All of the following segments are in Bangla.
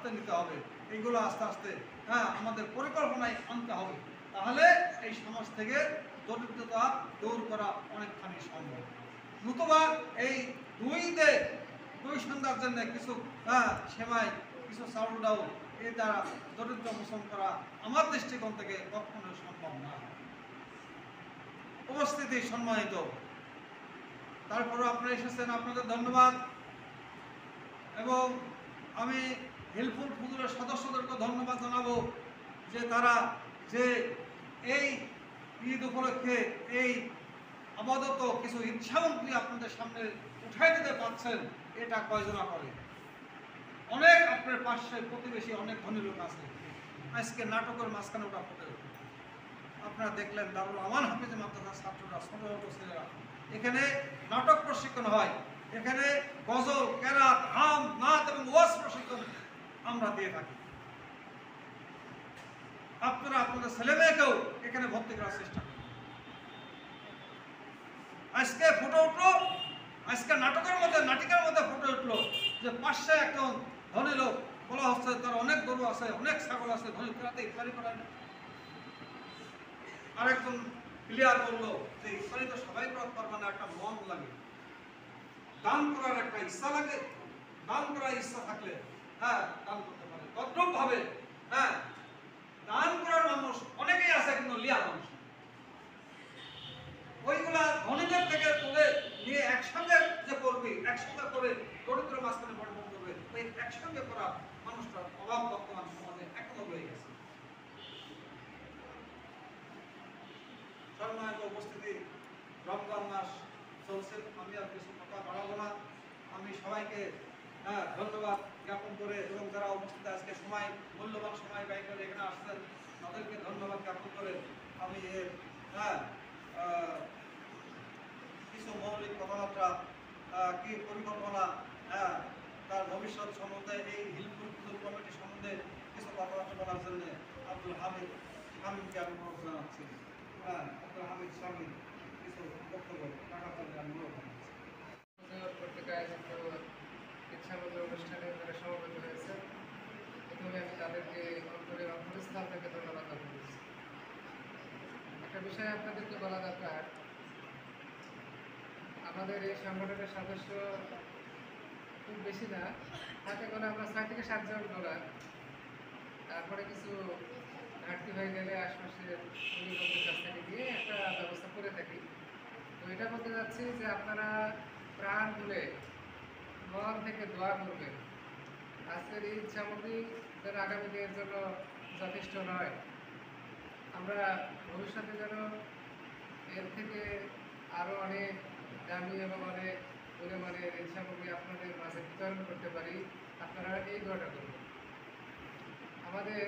হাতে নিতে হবে, এইগুলো আস্তে আস্তে আমাদের পরিকল্পনায় আনতে হবে। তাহলে এই সমাজ থেকে দরিদ্রতা দূর করা অনেকখানি সম্ভব। নতুবা এই দুই সন্ধ্যার জন্য কিছু সেমাই, কিছু চাউল ডাউল এই দ্বারা দরিদ্র মোচন করা আমার দৃষ্টিকোণ থেকে কখনো সম্ভব না। উপস্থিতি সম্মানিত, তারপরেও আপনারা এসেছেন, আপনাদের ধন্যবাদ। এবং আমি হিলফুল ফুজুরের সদস্যদেরকে ধন্যবাদ জানাবো যে তারা যে এই ঈদ উপলক্ষে এই আপাতত কিছু ঈদ সামগ্রী আপনাদের সামনে উঠাই দিতে পারছেন, এটা কয়জনা করে। অনেক আপনার পাশে প্রতিবেশী অনেক ধনী লোক আছে, আজকে নাটকের মাঝখানে ওটা ফুটে ওঠে। আপনারা দেখলেন দারুল আমান হাফিজে মাদ্রাসার ছাত্ররা, ছোট ছোট ছেলেরা, এখানে নাটক প্রশিক্ষণ হয়, এখানে গজল, কেরাত, হাম, নাত এবং ওয়াজ প্রশিক্ষণ আমরা দিয়ে থাকি। আপনারা আপনাদের ছেলেমেয়েকেও এখানে ভর্তি করার চেষ্টা করুন। আজকে ফুটে উঠলো, আজকে নাটকের মধ্যে ফুটে উঠলো যে পাশে একজন ধনী লোক, বলা হচ্ছে তার অনেক গরু আছে, অনেক ছাগল আছে, ধনী কেরাতে ইফতারি করায় না। আরেকজন ক্লিয়ার বললো যে ইফতারি তো সবাই করতে পারবে না, একটা মন লাগে, দান করার একটা ইচ্ছা লাগে। দান করার ইচ্ছা থাকলে দান করতে পারে তদ্রুপ ভাবে। দান করার মানুষ অনেকেই আছে, কিন্তু লিয়া মানুষ ওইগুলা ধনীদের থেকে তুলে নিয়ে একসঙ্গে যে করবে, একসঙ্গে করে দরিদ্র মাঝখানে বন্টন করবে, ওই একসঙ্গে করা মানুষটার অভাব বর্তমান সমাজে এখনো রয়ে গেছে। সম্মানিত উপস্থিতি, রমজান মাস চলছে, আমি আর কিছু কথা বাড়াবো না। আমি সবাইকে ধন্যবাদ জ্ঞাপন করে, এবং যারা উপস্থিত আজকে মূল্যবান সময় ব্যয় করে এখানে আসছেন, তাদেরকে ধন্যবাদ জ্ঞাপন করে আমি এর কিছু মৌলিক কথাবার্তা, কি পরিকল্পনা, তার ভবিষ্যৎ সম্বন্ধে, এই হিলফুল ফুজুর কমিটি সম্বন্ধে কিছু কথাবার্তা বলার জন্য আব্দুল হামিদকে আমি অনুরোধ জানাচ্ছি। আব্দুল হামিদ স্বামী কিছু বক্তব্য রাখার জন্য আমি অনুরোধ জানাচ্ছি। অনুষ্ঠানে তারা সমবেত হয়েছে, প্রথমে আমি তাদেরকে অন্তরস্থল থেকে ধন্যবাদ জ্ঞাপন করছি। একটা বিষয় আপনাদেরকে বলা দরকার, আমাদের এই সংগঠনের সদস্য খুব বেশি না, হাতে গোনা আমরা 6 থেকে 7 জন ডলার। তারপরে কিছু ঘাটতি হয়ে গেলে আশপাশের মুরব্বীদের কাছ থেকে দিয়ে একটা ব্যবস্থা করে থাকি। তো এটা বলতে যাচ্ছি যে আপনারা প্রাণ খুলে মন থেকে দোয়া করবেন। আজকের এই সামগ্রী যেন আগামী দিনের জন্য যথেষ্ট নয়, আমরা ভবিষ্যতে যেন এর থেকে আরও অনেক দামি এবং অনেক পরিমাণের এই সামগ্রী আপনাদের মাঝে বিতরণ করতে পারি। আপনারা এই দোয়াটা করবেন। আমাদের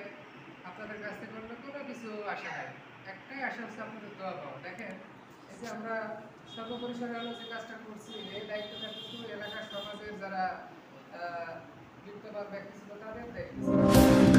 আপনাদের কাছ থেকে অন্য কোনো কিছু আশা নাই, একটাই আশা হচ্ছে আপনাদের দোয়া পাওয়া। দেখেন, এই যে আমরা সর্বপরিসরে হলো যে কাজটা করছি, এই দায়িত্বটা কিন্তু এলাকার সমাজের যারা বিত্তবান ব্যক্তি ছিল তাদের দায়িত্ব।